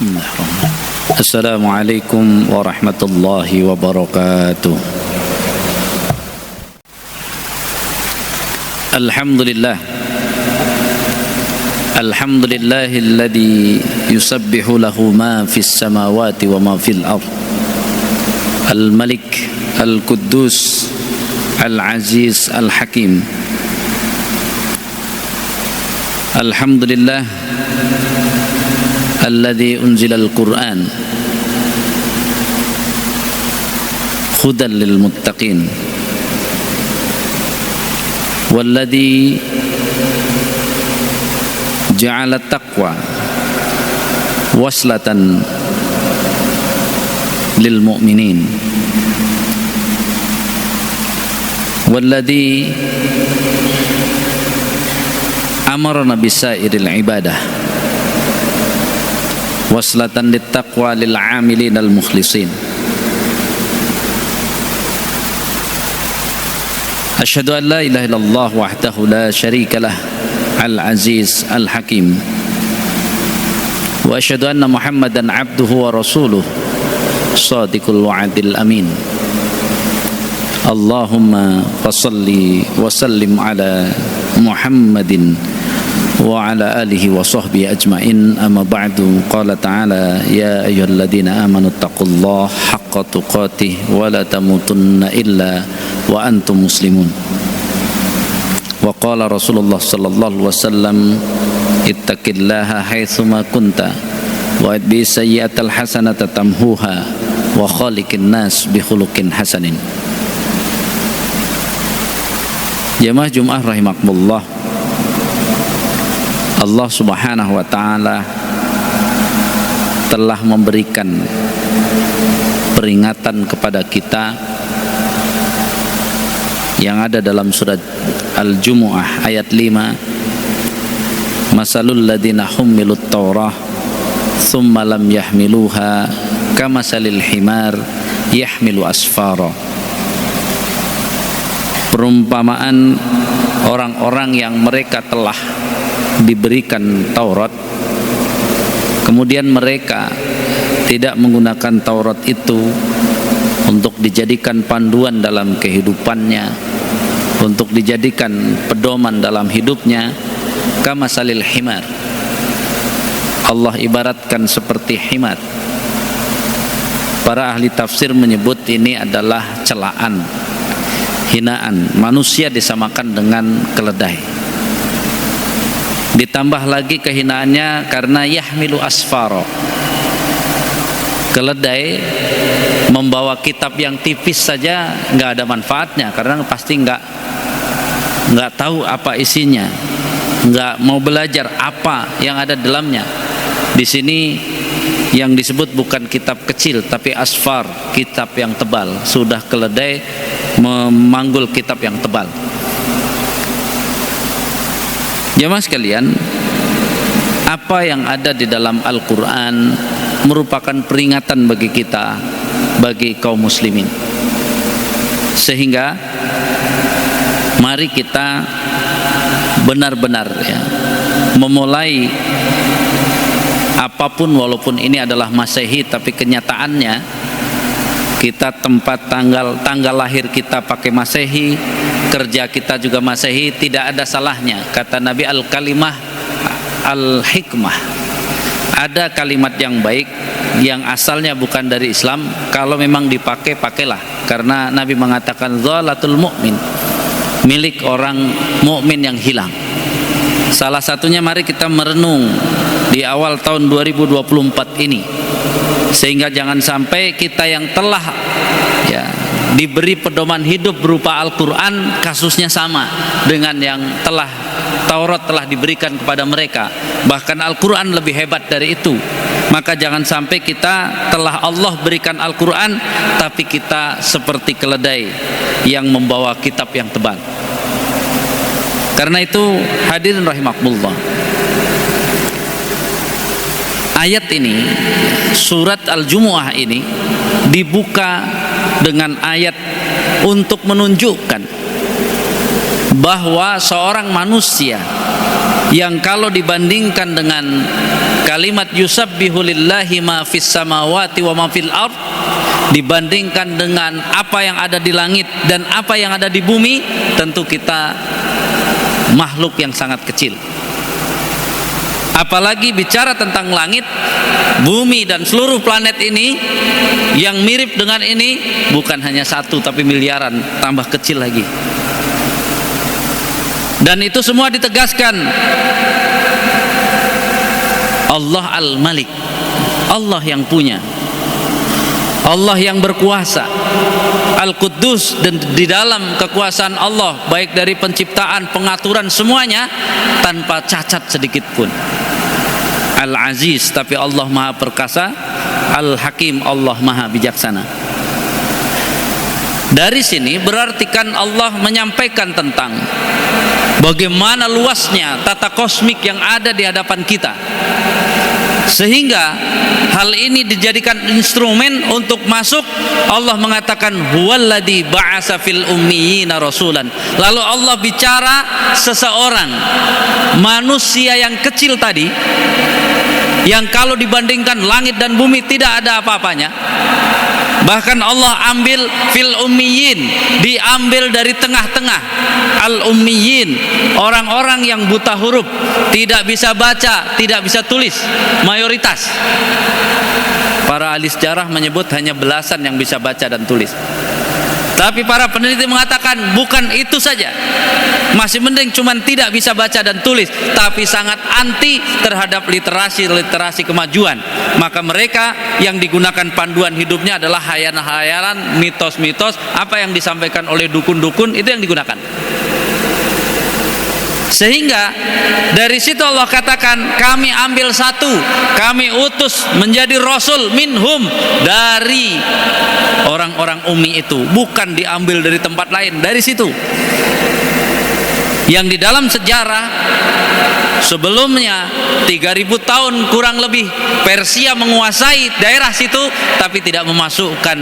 Bismillahirrahmanirrahim. Assalamualaikum warahmatullahi wabarakatuh. Alhamdulillah. Alhamdulillahilladzi yusabbihu lahu ma fis samawati wa ma fil ardh. Al-Malik, Al-Quddus, Al-Aziz, Al-Hakim. Alhamdulillah alladzi unzila al-Qur'an hudan lil muttaqin walladzi ja'ala taqwa waslatan lil mu'minin walladzi amarna bisairil ibadah waslatan littaqwa lil amilin al mukhlisin. Asyhadu an la ilaha illallah wahdahu la syarika lah al aziz al hakim wa asyhadu anna muhammadan abduhu wa rasuluh shadiqul wa'dil amin. Allahumma fassalli wa sallim ala muhammadin wa ala alihi wa sahbihi ajma'in. Amma ba'du. Qala ta'ala ya ayyuhalladzina amanu taqullaha haqqa tuqatih wa la tamutunna illa wa antum muslimun. Wa qala Rasulullah sallallahu alaihi wasallam ittaqillaha haitsuma kunta wa bi sayyi'atil hasanata tamhuha wa khaliqin nas bi khuluqin hasanin. Jamaah Jumat rahimakumullah, Allah subhanahu wa ta'ala telah memberikan peringatan kepada kita yang ada dalam surat Al-Jumu'ah ayat 5. Masalul ladina hummilut tawrah thumma lam yahmiluha kamasalil himar yahmilu asfara. Perumpamaan orang-orang yang mereka telah diberikan Taurat, kemudian mereka tidak menggunakan Taurat itu untuk dijadikan panduan dalam kehidupannya, untuk dijadikan pedoman dalam hidupnya. Kamasalil himar, Allah ibaratkan seperti himar. Para ahli tafsir menyebut ini adalah celaan, hinaan. Manusia disamakan dengan keledai. Ditambah lagi kehinaannya karena yahmilu asfaro, keledai membawa kitab yang tipis saja nggak ada manfaatnya, karena pasti nggak tahu apa isinya, nggak mau belajar apa yang ada dalamnya. Di sini yang disebut bukan kitab kecil tapi asfar, kitab yang tebal. Sudah keledai memanggul kitab yang tebal. Jamaah sekalian, apa yang ada di dalam Al-Quran merupakan peringatan bagi kita, bagi kaum muslimin. Sehingga mari kita benar-benar memulai apapun, walaupun ini adalah Masehi, tapi kenyataannya kita tempat tanggal lahir kita pakai Masehi, kerja kita juga Masehi, tidak ada salahnya. Kata Nabi, al-kalimah al-hikmah, ada kalimat yang baik yang asalnya bukan dari Islam, kalau memang dipakai, pakailah. Karena Nabi mengatakan dhalatul mu'min, milik orang mukmin yang hilang. Salah satunya mari kita merenung di awal tahun 2024 ini, sehingga jangan sampai kita yang telah diberi pedoman hidup berupa Al-Quran, kasusnya sama dengan yang Taurat telah diberikan kepada mereka. Bahkan Al-Quran lebih hebat dari itu. Maka jangan sampai kita telah Allah berikan Al-Quran, tapi kita seperti keledai yang membawa kitab yang tebal. Karena itu hadirin rahimakumullah, ayat ini, surat Al-Jumu'ah ini dibuka dengan ayat untuk menunjukkan bahwa seorang manusia yang kalau dibandingkan dengan kalimat yusabbihu lillahi ma fis samawati wa ma fil ard dibandingkan dengan apa yang ada di langit dan apa yang ada di bumi, tentu kita makhluk yang sangat kecil. Apalagi bicara tentang langit, bumi dan seluruh planet ini yang mirip dengan ini bukan hanya satu tapi miliaran, tambah kecil lagi. Dan itu semua ditegaskan Allah Al-Malik, Allah yang punya, Allah yang berkuasa, Al-Quddus, dan di dalam kekuasaan Allah baik dari penciptaan, pengaturan, semuanya tanpa cacat sedikit pun. Al-Aziz, tapi Allah Maha Perkasa. Al-Hakim, Allah Maha Bijaksana. Dari sini berarti kan Allah menyampaikan tentang bagaimana luasnya tata kosmik yang ada di hadapan kita, sehingga hal ini dijadikan instrumen untuk masuk. Allah mengatakan huwallazi ba'asa fil ummiyina rasulan. Lalu Allah bicara seseorang manusia yang kecil tadi, yang kalau dibandingkan langit dan bumi tidak ada apa-apanya. Bahkan Allah ambil fil ummiyin, diambil dari tengah-tengah. Al ummiyin, orang-orang yang buta huruf, tidak bisa baca, tidak bisa tulis, mayoritas. Para ahli sejarah menyebut hanya belasan yang bisa baca dan tulis. Tapi para peneliti mengatakan bukan itu saja, masih mending cuman tidak bisa baca dan tulis, tapi sangat anti terhadap literasi kemajuan. Maka mereka yang digunakan panduan hidupnya adalah hayalan-hayalan, mitos-mitos, apa yang disampaikan oleh dukun-dukun itu yang digunakan. Sehingga dari situ Allah katakan kami ambil satu, kami utus menjadi rasul minhum, dari orang-orang ummi itu, bukan diambil dari tempat lain, dari situ. Yang di dalam sejarah sebelumnya 3000 tahun kurang lebih Persia menguasai daerah situ, tapi tidak memasukkan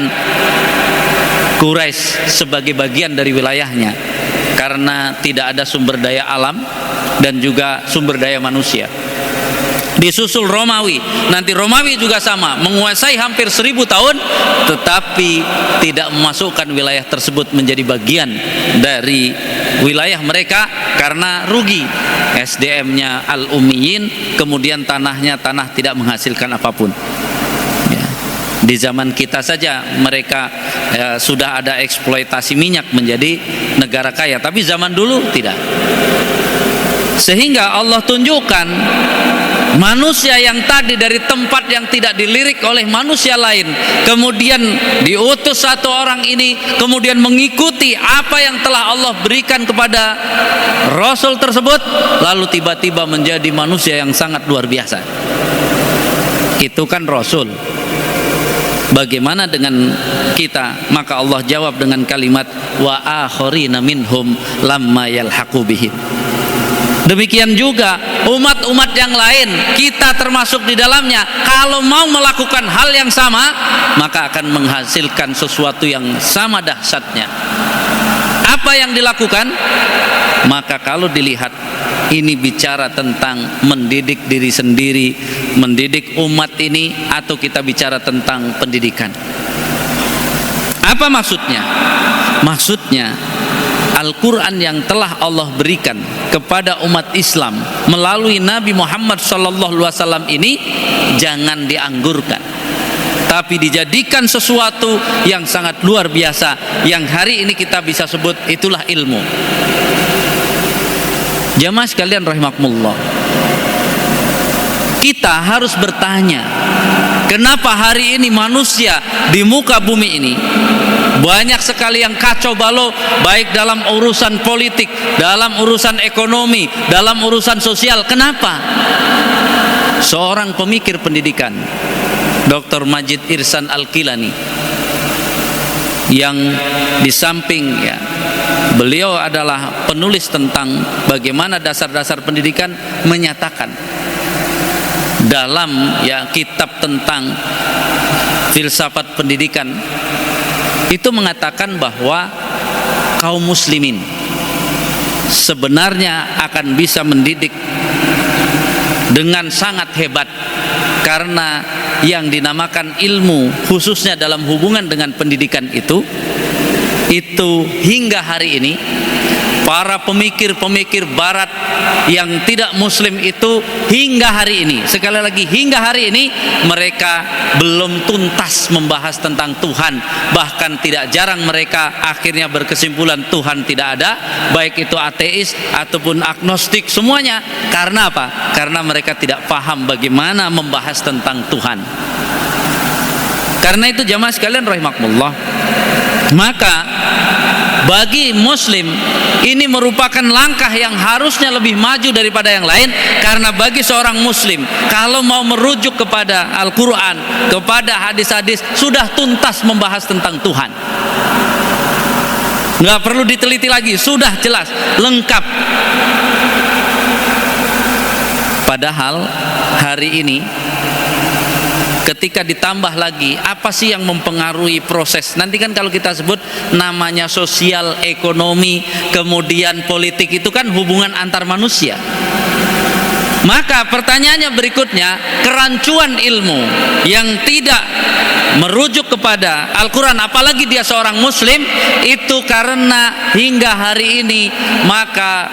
Quraisy sebagai bagian dari wilayahnya, karena tidak ada sumber daya alam dan juga sumber daya manusia. Disusul Romawi, nanti Romawi juga sama, menguasai hampir 1000 tahun, tetapi tidak memasukkan wilayah tersebut menjadi bagian dari wilayah mereka karena rugi. SDM-nya al-ummiyin, kemudian tanah tidak menghasilkan apapun. Di zaman kita saja mereka sudah ada eksploitasi minyak menjadi negara kaya, tapi zaman dulu tidak. Sehingga Allah tunjukkan manusia yang tadi dari tempat yang tidak dilirik oleh manusia lain, kemudian diutus satu orang ini, kemudian mengikuti apa yang telah Allah berikan kepada Rasul tersebut, lalu tiba-tiba menjadi manusia yang sangat luar biasa. Itu kan Rasul. Bagaimana dengan kita? Maka Allah jawab dengan kalimat wa akharina minhum lamma yalhaqu bihim. Demikian juga umat-umat yang lain, kita termasuk di dalamnya, kalau mau melakukan hal yang sama maka akan menghasilkan sesuatu yang sama dahsyatnya. Apa yang dilakukan? Maka kalau dilihat, ini bicara tentang mendidik diri sendiri, mendidik umat ini, atau kita bicara tentang pendidikan. Apa maksudnya? Maksudnya Al-Quran yang telah Allah berikan kepada umat Islam melalui Nabi Muhammad SAW ini jangan dianggurkan, tapi dijadikan sesuatu yang sangat luar biasa, yang hari ini kita bisa sebut itulah ilmu. Jamaah sekalian rahimakumullah, kita harus bertanya, kenapa hari ini manusia di muka bumi ini banyak sekali yang kacau balau, baik dalam urusan politik, dalam urusan ekonomi, dalam urusan sosial. Kenapa? Seorang pemikir pendidikan, Dr. Majid Irsan Al-Kilani, yang di samping beliau adalah penulis tentang bagaimana dasar-dasar pendidikan, menyatakan dalam kitab tentang filsafat pendidikan itu mengatakan bahwa kaum muslimin sebenarnya akan bisa mendidik dengan sangat hebat, karena yang dinamakan ilmu khususnya dalam hubungan dengan pendidikan itu hingga hari ini para pemikir-pemikir barat yang tidak muslim itu hingga hari ini, sekali lagi hingga hari ini, mereka belum tuntas membahas tentang Tuhan. Bahkan tidak jarang mereka akhirnya berkesimpulan Tuhan tidak ada, baik itu ateis ataupun agnostik, semuanya. Karena apa? Karena mereka tidak paham bagaimana membahas tentang Tuhan. Karena itu jamaah sekalian rahimakumullah, maka bagi muslim ini merupakan langkah yang harusnya lebih maju daripada yang lain. Karena bagi seorang muslim, kalau mau merujuk kepada Al-Quran, kepada hadis-hadis, sudah tuntas membahas tentang Tuhan, nggak perlu diteliti lagi, sudah jelas, lengkap. Padahal hari ini ketika ditambah lagi, apa sih yang mempengaruhi proses? Nanti kan kalau kita sebut namanya sosial, ekonomi, kemudian politik, itu kan hubungan antar manusia. Maka pertanyaannya berikutnya, kerancuan ilmu yang tidak merujuk kepada Al-Quran, apalagi dia seorang muslim, itu karena hingga hari ini maka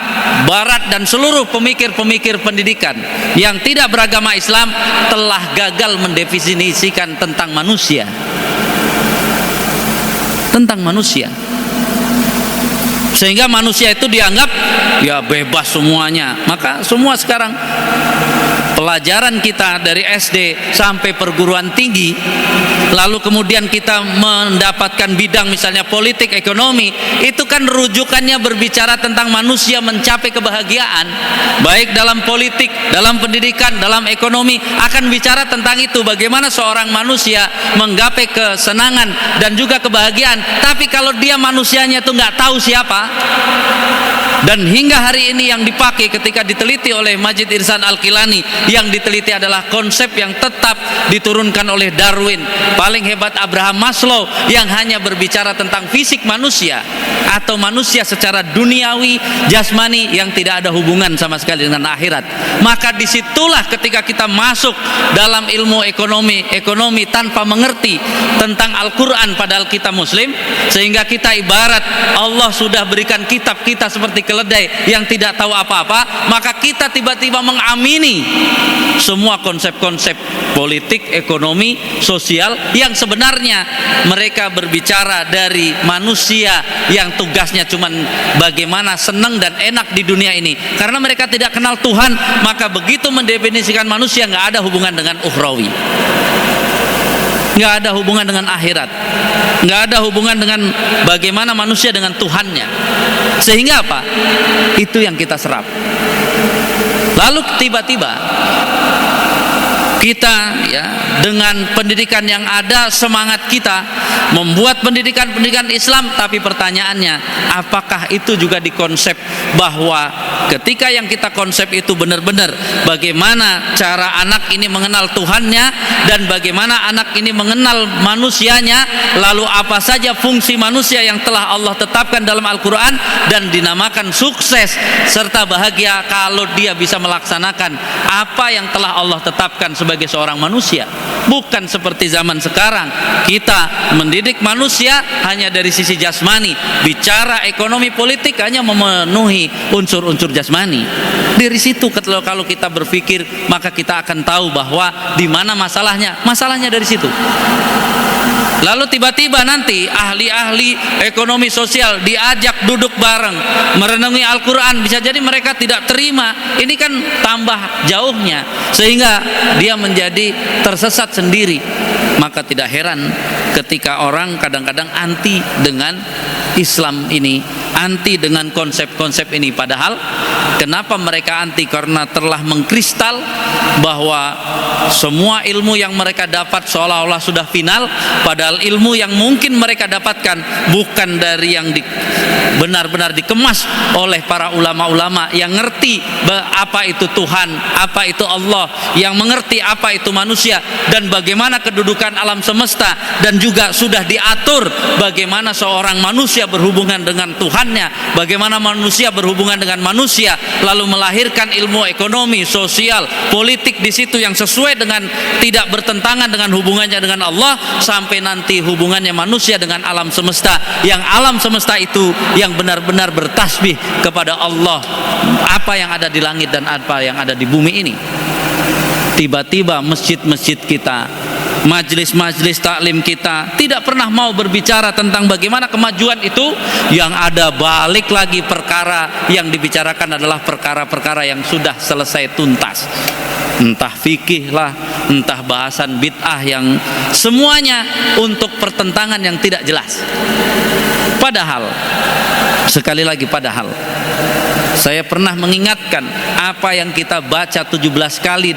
barat dan seluruh pemikir-pemikir pendidikan yang tidak beragama Islam telah gagal mendefinisikan tentang manusia. Tentang manusia. Sehingga manusia itu dianggap ya bebas semuanya. Maka semua sekarang pelajaran kita dari SD sampai perguruan tinggi, lalu kemudian kita mendapatkan bidang misalnya politik, ekonomi, itu kan rujukannya berbicara tentang manusia mencapai kebahagiaan. Baik dalam politik, dalam pendidikan, dalam ekonomi, akan bicara tentang itu, bagaimana seorang manusia menggapai kesenangan dan juga kebahagiaan. Tapi kalau dia manusianya itu nggak tahu siapa, dan hingga hari ini yang dipakai ketika diteliti oleh Majid Irsan Al-Kilani, yang diteliti adalah konsep yang tetap diturunkan oleh Darwin, paling hebat Abraham Maslow, yang hanya berbicara tentang fisik manusia atau manusia secara duniawi, jasmani, yang tidak ada hubungan sama sekali dengan akhirat. Maka disitulah ketika kita masuk dalam ilmu ekonomi tanpa mengerti tentang Al-Quran padahal kita muslim, sehingga kita ibarat Allah sudah berikan kitab kita seperti keledai yang tidak tahu apa-apa, maka kita tiba-tiba mengamini semua konsep-konsep politik, ekonomi, sosial yang sebenarnya mereka berbicara dari manusia yang tugasnya cuman bagaimana senang dan enak di dunia ini. Karena mereka tidak kenal Tuhan, maka begitu mendefinisikan manusia nggak ada hubungan dengan ukhrawi, nggak ada hubungan dengan akhirat, nggak ada hubungan dengan bagaimana manusia dengan Tuhannya. Sehingga apa? Itu yang kita serap. Lalu tiba-tiba kita ya dengan pendidikan yang ada, semangat kita membuat pendidikan Islam, tapi pertanyaannya, apakah itu juga dikonsep bahwa ketika yang kita konsep itu benar-benar bagaimana cara anak ini mengenal Tuhannya dan bagaimana anak ini mengenal manusianya, lalu apa saja fungsi manusia yang telah Allah tetapkan dalam Al-Quran dan dinamakan sukses serta bahagia kalau dia bisa melaksanakan apa yang telah Allah tetapkan sebagai seorang manusia. Bukan seperti zaman sekarang kita mendidik manusia hanya dari sisi jasmani, bicara ekonomi politik hanya memenuhi unsur-unsur jasmani. Dari situ kalau kita berpikir, maka kita akan tahu bahwa di mana masalahnya. Masalahnya dari situ. Lalu tiba-tiba nanti ahli-ahli ekonomi sosial diajak duduk bareng merenungi Al-Quran, bisa jadi mereka tidak terima. Ini kan tambah jauhnya, sehingga dia menjadi tersesat sendiri. Maka tidak heran ketika orang kadang-kadang anti dengan Islam ini, anti dengan konsep-konsep ini. Padahal kenapa mereka anti? Karena telah mengkristal bahwa semua ilmu yang mereka dapat seolah-olah sudah final, padahal ilmu yang mungkin mereka dapatkan bukan dari yang benar-benar dikemas oleh para ulama-ulama yang ngerti apa itu Tuhan, apa itu Allah, yang mengerti apa itu manusia dan bagaimana kedudukan alam semesta, dan juga sudah diatur bagaimana seorang manusia berhubungan dengan Tuhan kebutuhannya, bagaimana manusia berhubungan dengan manusia, lalu melahirkan ilmu ekonomi, sosial, politik di situ yang sesuai dengan, tidak bertentangan dengan hubungannya dengan Allah, sampai nanti hubungannya manusia dengan alam semesta, yang alam semesta itu yang benar-benar bertasbih kepada Allah, apa yang ada di langit dan apa yang ada di bumi ini. Tiba-tiba masjid-masjid kita, majelis-majelis taklim kita tidak pernah mau berbicara tentang bagaimana kemajuan itu. Yang ada balik lagi perkara yang dibicarakan adalah perkara-perkara yang sudah selesai tuntas, entah fikih lah, entah bahasan bid'ah, yang semuanya untuk pertentangan yang tidak jelas. Padahal, sekali lagi, padahal saya pernah mengingatkan, apa yang kita baca 17 kali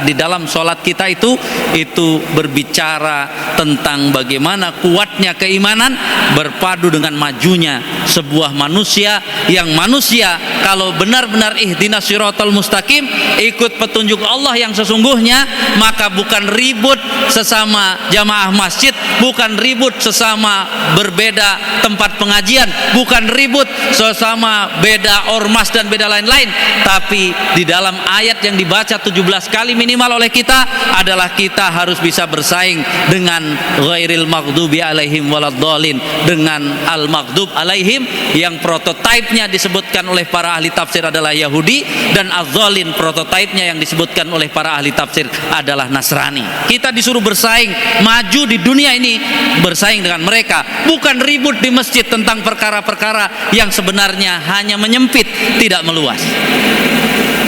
di dalam sholat kita itu berbicara tentang bagaimana kuatnya keimanan berpadu dengan majunya sebuah manusia, yang manusia kalau benar-benar ihdinas siratal mustaqim, ikut petunjuk Allah yang sesungguhnya, maka bukan ribut sesama jamaah masjid, bukan ribut sesama berbeda tempat pengajian, bukan ribut sesama beda ormas dan beda lain-lain, tapi di dalam ayat yang dibaca 17 kali minimal oleh kita adalah kita harus bisa bersaing dengan ghairil maghdubi alaihim waladdallin, dengan al maghdub alaihim yang prototipenya disebutkan oleh para ahli tafsir adalah Yahudi, dan az-dzallin prototipenya yang disebutkan oleh para ahli tafsir adalah Nasrani. Kita disuruh bersaing, maju di dunia ini, bersaing dengan mereka, bukan ribut di masjid tentang perkara-perkara yang sebenarnya hanya menyempit, tidak meluas.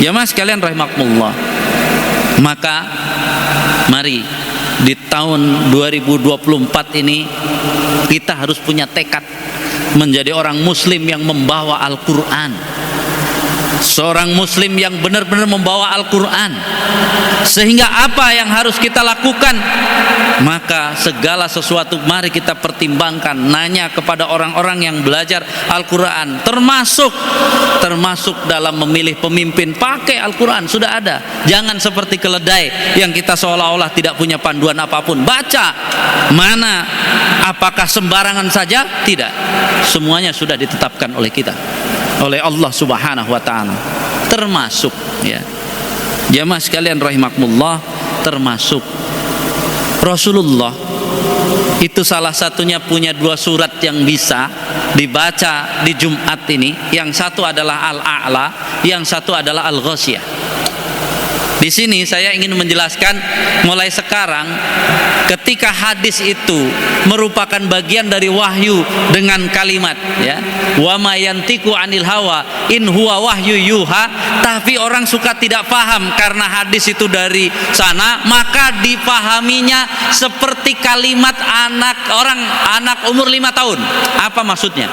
Ya mas kalian rahimakumullah. Maka mari di tahun 2024 ini kita harus punya tekad menjadi orang muslim yang membawa Al-Quran, seorang muslim yang benar-benar membawa Al-Quran, sehingga apa yang harus kita lakukan, maka segala sesuatu mari kita pertimbangkan, nanya kepada orang-orang yang belajar Al-Quran, termasuk dalam memilih pemimpin, pakai Al-Quran, sudah ada. Jangan seperti keledai yang kita seolah-olah tidak punya panduan apapun, baca mana, apakah sembarangan saja? Tidak, semuanya sudah ditetapkan oleh kita, oleh Allah Subhanahu wa taala. Termasuk ya, jamaah sekalian rahimakumullah, termasuk Rasulullah itu salah satunya punya 2 surat yang bisa dibaca di Jumat ini. Yang satu adalah Al-A'la, yang satu adalah Al-Ghasyiyah. Di sini saya ingin menjelaskan mulai sekarang, ketika hadis itu merupakan bagian dari wahyu dengan kalimat ya, wa ma yantiqu anil hawa in huwa wahyu yuha, tapi orang suka tidak paham karena hadis itu dari sana, maka dipahaminya seperti kalimat anak umur 5 tahun. Apa maksudnya?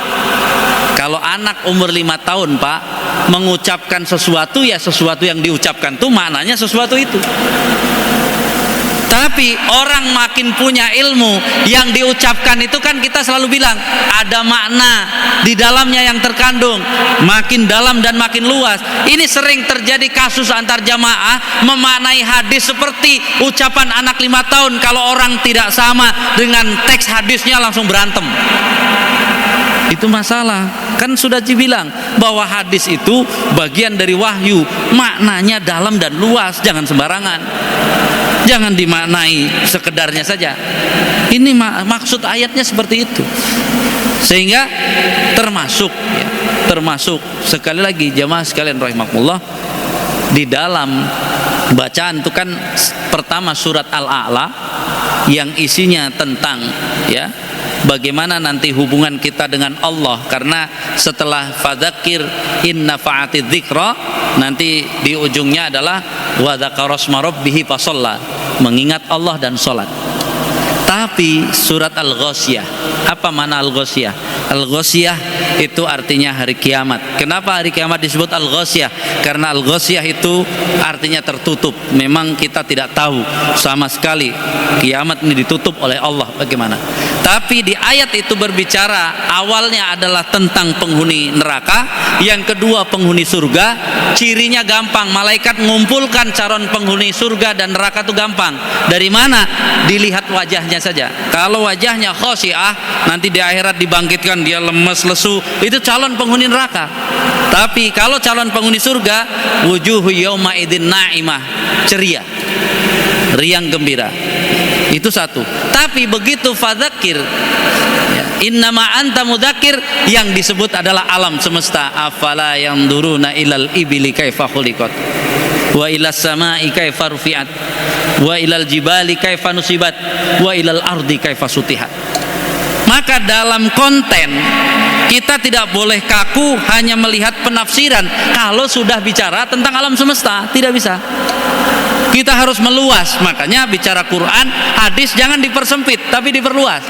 Kalau anak umur 5 tahun Pak mengucapkan sesuatu, ya sesuatu yang diucapkan itu maknanya sesuatu itu. Tapi orang makin punya ilmu, yang diucapkan itu kan kita selalu bilang ada makna di dalamnya yang terkandung, makin dalam dan makin luas. Ini sering terjadi kasus antar jamaah memaknai hadis seperti ucapan anak 5 tahun. Kalau orang tidak sama dengan teks hadisnya langsung berantem. Itu masalah. Kan sudah dibilang bahwa hadis itu bagian dari wahyu, maknanya dalam dan luas, jangan sembarangan, jangan dimaknai sekedarnya saja. Ini maksud ayatnya seperti itu. Sehingga termasuk sekali lagi jamaah sekalian rahimakumullah, di dalam bacaan itu kan pertama surat Al-A'la yang isinya tentang ya bagaimana nanti hubungan kita dengan Allah, karena setelah fadzakir in nafa'ati dzikra, nanti di ujungnya adalah wa dzakara asma rabbih fasalla, mengingat Allah dan salat. Tapi surat Al-Ghasyiyah, apa mana Al-Ghasyiyah? Al-Ghasyiyah itu artinya hari kiamat. Kenapa hari kiamat disebut Al-Ghasyiyah? Karena Al-Ghasyiyah itu artinya tertutup. Memang kita tidak tahu sama sekali kiamat ini ditutup oleh Allah bagaimana. Tapi di ayat itu berbicara awalnya adalah tentang penghuni neraka, yang kedua penghuni surga. Cirinya gampang, malaikat mengumpulkan calon penghuni surga dan neraka itu gampang. Dari mana? Dilihat wajahnya saja. Kalau wajahnya khosyiah, nanti di akhirat dibangkitkan dia lemes lesu, itu calon penghuni neraka. Tapi kalau calon penghuni surga, wujuhu yauma idzin na'imah, ceria, riang gembira. Itu satu. Tapi begitu fadzakir, innama anta mudzakir, yang disebut adalah alam semesta. Afala yanzuruna ilal ibili kaifa khuliqat wa ilas samai kaifa rufi'at wa ilal jibali kaifa nusibat wa ilal ardi kaifa sutihat. Maka dalam konten kita tidak boleh kaku hanya melihat penafsiran. Kalau sudah bicara tentang alam semesta, tidak bisa. Kita harus meluas. Makanya bicara Quran, hadis jangan dipersempit, tapi diperluas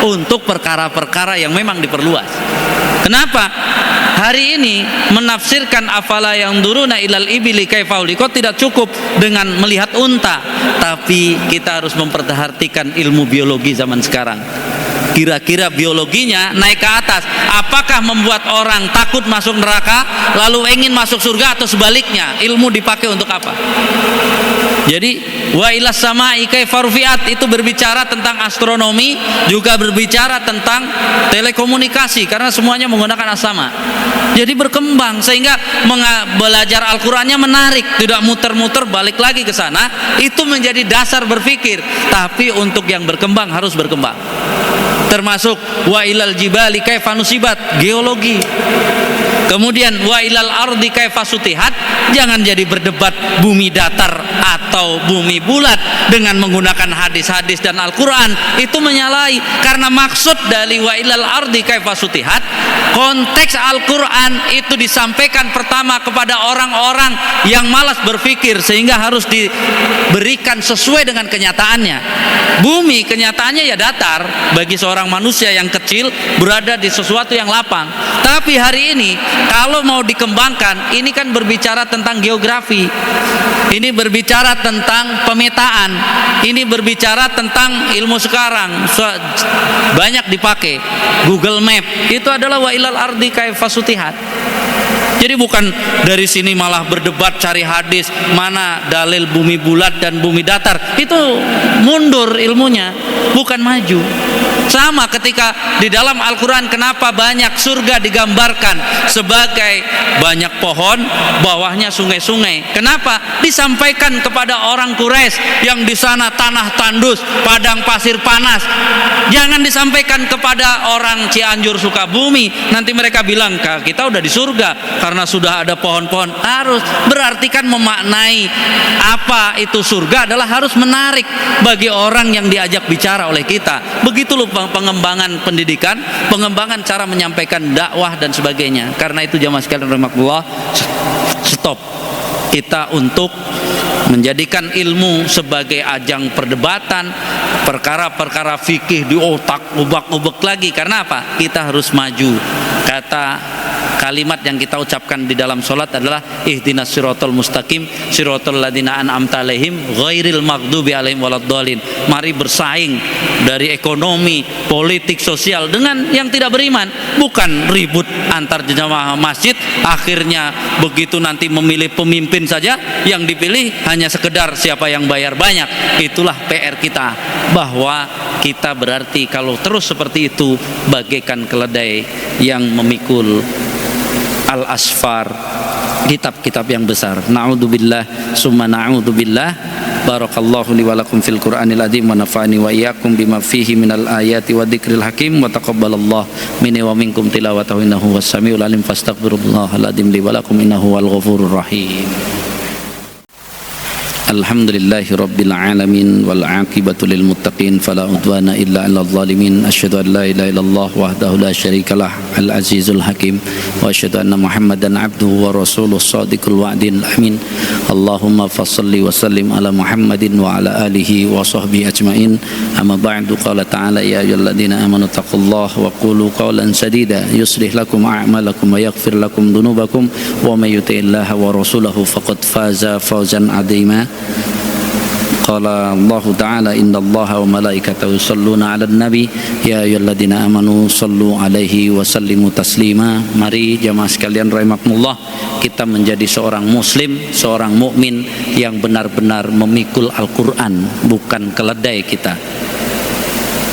untuk perkara-perkara yang memang diperluas. Kenapa? Hari ini menafsirkan afala yang duruna ilal ibili kaifa khuliqat tidak cukup dengan melihat unta, tapi kita harus memperhatikan ilmu biologi zaman sekarang. Kira-kira biologinya naik ke atas, apakah membuat orang takut masuk neraka lalu ingin masuk surga, atau sebaliknya? Ilmu dipakai untuk apa? Jadi wa ilas samai kaifa rufi'at itu berbicara tentang astronomi, juga berbicara tentang telekomunikasi, karena semuanya menggunakan as-sama. Jadi berkembang sehingga belajar Al-Qur'annya menarik, tidak muter-muter balik lagi ke sana. Itu menjadi dasar berpikir. Tapi untuk yang berkembang harus berkembang. Termasuk wa ilal jibali kaifa nusibat, geologi. Kemudian wa ilal ardi kaifa sutihat, jangan jadi berdebat bumi datar atau bumi bulat dengan menggunakan hadis-hadis dan Al-Qur'an. Itu menyalahi, karena maksud dari wa ilal ardi kaifa sutihat, konteks Al-Qur'an itu disampaikan pertama kepada orang-orang yang malas berpikir, sehingga harus diberikan sesuai dengan kenyataannya. Bumi kenyataannya ya datar bagi seorang manusia yang kecil berada di sesuatu yang lapang. Tapi hari ini kalau mau dikembangkan, ini kan berbicara tentang geografi, ini berbicara tentang pemetaan, ini berbicara tentang ilmu sekarang banyak dipakai. Google Map itu adalah wa ilal ardi kaifa sutihat. Jadi bukan dari sini malah berdebat cari hadis mana dalil bumi bulat dan bumi datar. Itu mundur ilmunya, bukan maju. Sama ketika di dalam Al-Quran, kenapa banyak surga digambarkan sebagai banyak pohon, bawahnya sungai-sungai. Kenapa? Disampaikan kepada orang Quraisy yang di sana tanah tandus, padang pasir panas. Jangan disampaikan kepada orang Cianjur Sukabumi. Nanti mereka bilang, kita udah di surga karena sudah ada pohon-pohon. Harus berarti kan memaknai apa itu surga adalah harus menarik bagi orang yang diajak bicara oleh kita. Begitu loh pengembangan pendidikan, pengembangan cara menyampaikan dakwah dan sebagainya. Karena itu jamaah sekalian rahimakumullah, stop kita untuk menjadikan ilmu sebagai ajang perdebatan, perkara-perkara fikih di otak ubak-ubak lagi. Karena apa? Kita harus maju. Kata kalimat yang kita ucapkan di dalam sholat adalah ihdinas siratal mustaqim siratal ladzina an'amta alaihim ghairil maghdubi alaihim waladdallin. Mari bersaing dari ekonomi, politik, sosial dengan yang tidak beriman. Bukan ribut antar jemaah masjid, akhirnya begitu nanti memilih pemimpin saja yang dipilih hanya sekedar siapa yang bayar banyak. Itulah PR kita, bahwa kita berarti kalau terus seperti itu bagaikan keledai yang memikul al-asfar, kitab-kitab yang besar. Na'udzubillah summa na'udzubillah. Barakallahu li wa lakum fil Qur'anil azim wa nafa'ani wa iyyakum bima fihi minal ayati wa dzikril hakim wa taqabbalallahu minni wa minkum tilawatahu innahu was-sami'ul alim fastaghfirullahal azim li wa lakum innahu wal ghafurur rahim. Alhamdulillahi rabbil alamin wal aqibatu lil muttaqin fala udwana illa 'alal zalimin. Asyhadu an la ilaha illallah wahdahu la syarikalah al azizul hakim wa asyhadu anna muhammadan abduhu wa rasuluh shadiqul wa'dil amin. Allahumma fassalli wa sallim ala muhammadin wa ala alihi wa sahbihi ajmain. Amma ba'du, qala ta'ala ya ayyuhalladzina amanu taqullaha wa qulu qawlan sadida yuslih lakum a'malakum wa yaghfir lakum dhunubakum wa may yuti'illaha wa rasulahu faqad faza fawzan 'azima. Qala Allah Ta'ala innallaha wa malaikatahu yusholluna 'alan nabi ya ayyuhalladzina amanu shallu 'alaihi wa sallimu taslima. Mari jamaah sekalian rahimakumullah, kita menjadi seorang muslim, seorang mukmin yang benar-benar memikul Al-Qur'an, bukan keledai kita.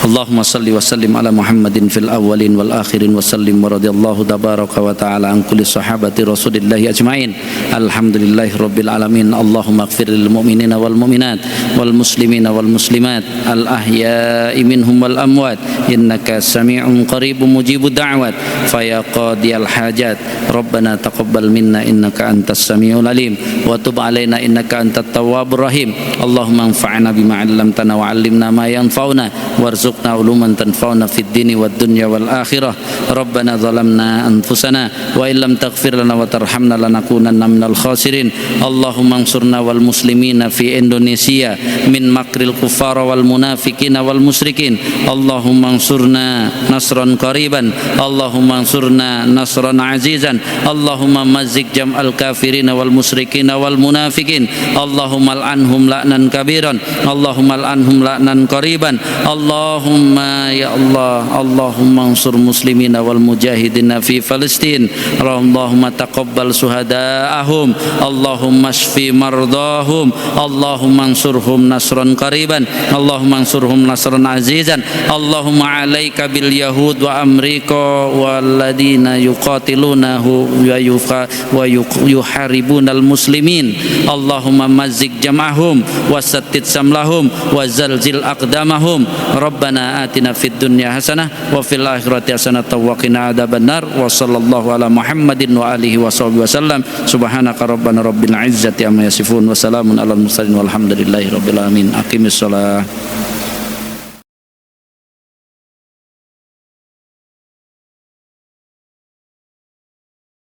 Allahumma salli wa sallim ala Muhammadin fil awwalin wal akhirin wa sallim wa radiyallahu tabaraka wa ta'ala an kulli sahabati Rasulillahi ajma'in. Alhamdulillahi rabbil alamin. Allahumma ighfir lil mu'minina wal mu'minat wal muslimina wal muslimat al ahya'i minhum wal amwat innaka sami'un qaribun mujibud da'wat faya qadiyal hajat. Rabbana taqabbal minna innaka antas sami'ul alim wa tub alaina innaka antat tawwabur rahim. Allahumma anfa'na bima 'allamtana wa 'allimna ma yanfa'una warzuqna uluman tanfa'una fid dini wad dunya wal akhirah. Rabbana zalamna anfusana wa illam taghfir lana wa tarhamna lanakunanna minal khasirin. Allahumma ansurna wal muslimina fi Indonesia min makril kuffara wal munafiqina wal musyrikin. Allahumma ansurna nasran qariban. Allahumma ansurna nasran azizan. Allahumma mazzik jam'al kafirina wal musyrikina wal munafiqin. Allahumma al'anhum la'nan kabiran. Allahumma al'anhum la'nan qariban. Allahumma ya Allah, Allahumma ansur muslimina wal mujahidina fi Palestin. Allahumma taqabbal suhada'ahum. Allahumma shfi mardahum. Allahumma ansurhum nasran qariban. Allahumma ansurhum nasran azizan. Allahumma alaika bil yahud wa amrika walladina yuqatilunahu wa yuharibunal muslimin. Allahumma mazzik jam'ahum wasattid samlahum wa zalzil aqdamahum. Rabbana atina fid dunya hasanah wa fil akhirati hasanah wa qina adzabannar. Wa sallallahu ala Muhammadin wa alihi wa sahbihi wasallam. Subhanaka rabbana rabbil izzati amma yasifun wa salamun alal mursalin walhamdulillahi rabbil alamin. Aqimissalah.